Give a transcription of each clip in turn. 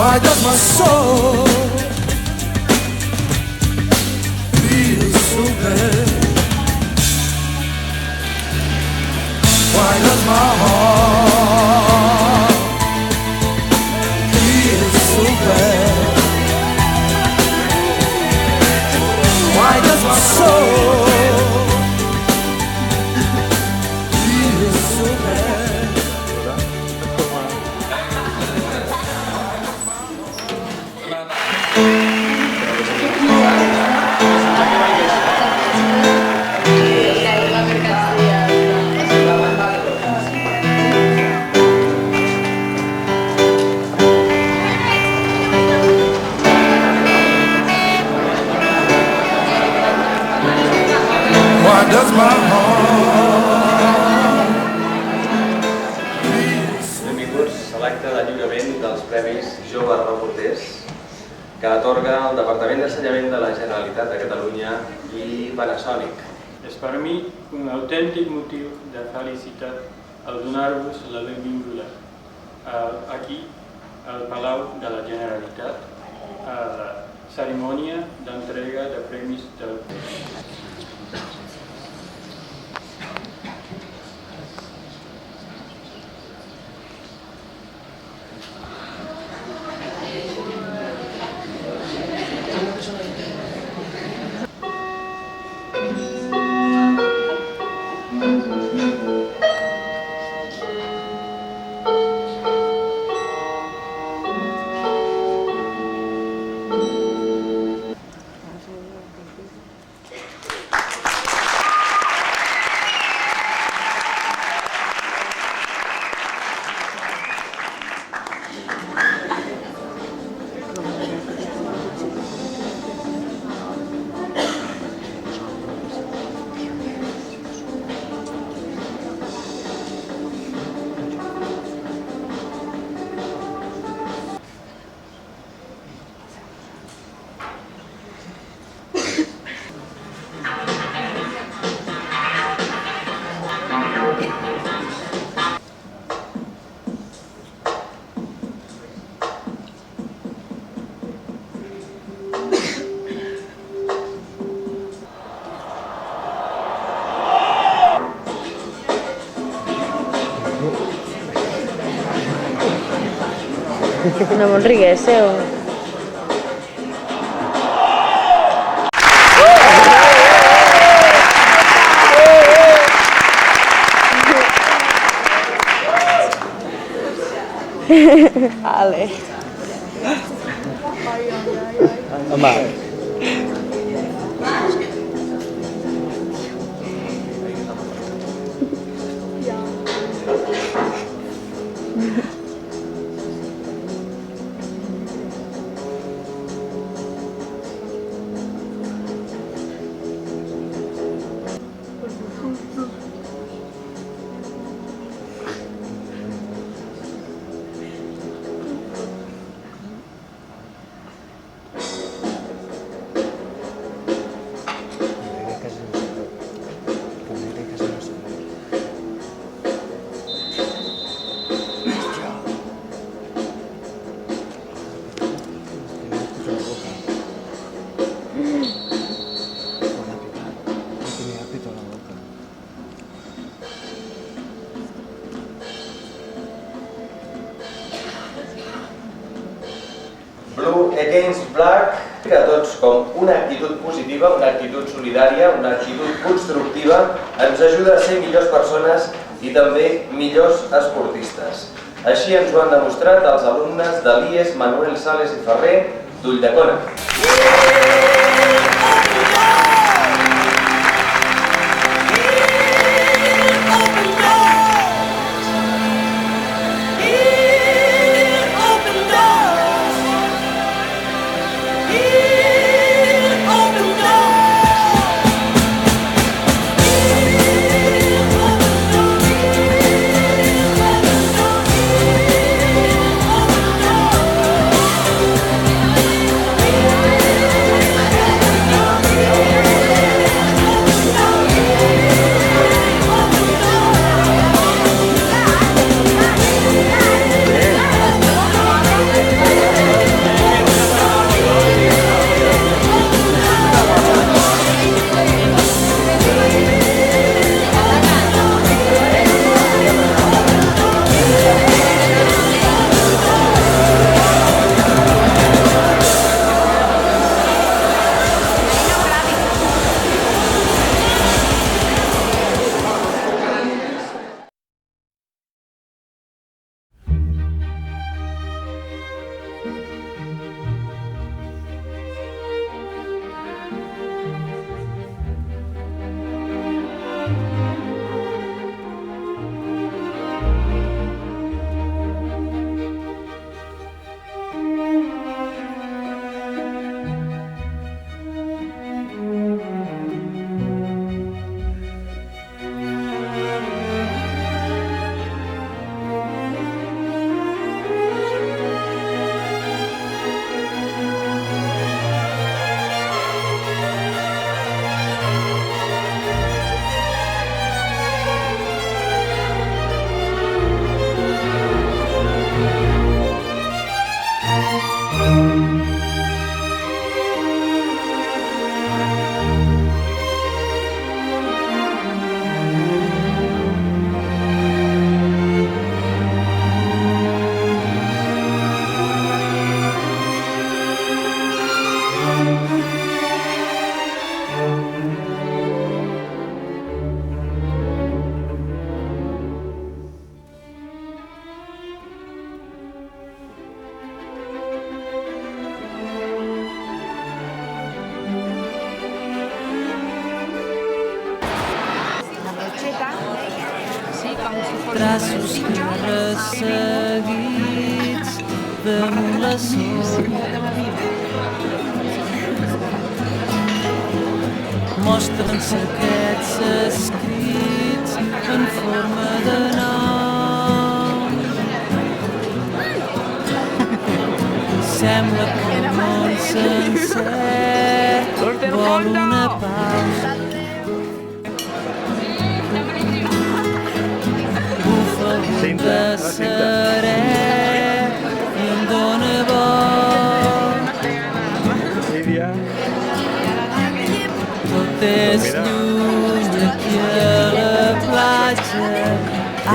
Why does my soul feel so bad? Why does my heart feel so bad? Why does my soul feel so bad? Why does my heart Benvinguts a l'acte de lliurament dels Premis Joves Reporters que atorga el Departament d'Ensenyament de la Generalitat de Catalunya i Panasonic. És per mi un autèntic motiu de felicitat al donar-vos la benvinguda aquí al Palau de la Generalitat a la cerimònia d'entrega de premis del No me'n riguéssiu. Ale. Home. Blue Against Black, a tots com una actitud positiva, una actitud solidària, una actitud constructiva, ens ajuda a ser millors persones i també millors esportistes. Així ens ho han demostrat els alumnes de l'IES Manuel Sales i Ferré d'Ulldecona. passos que resseguits damunt la sorra mostren secrets escrits en forma de nom. Sembla que el món sencer vol una pausa. Bufa el vent de serè i em dóna vol. Tot és lluny aquí a la platja,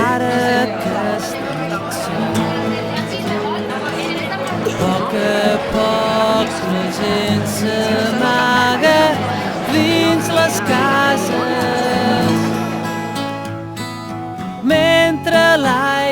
ara que estic sol. A poc la gent s'amaga dins les cases mentre l'aigua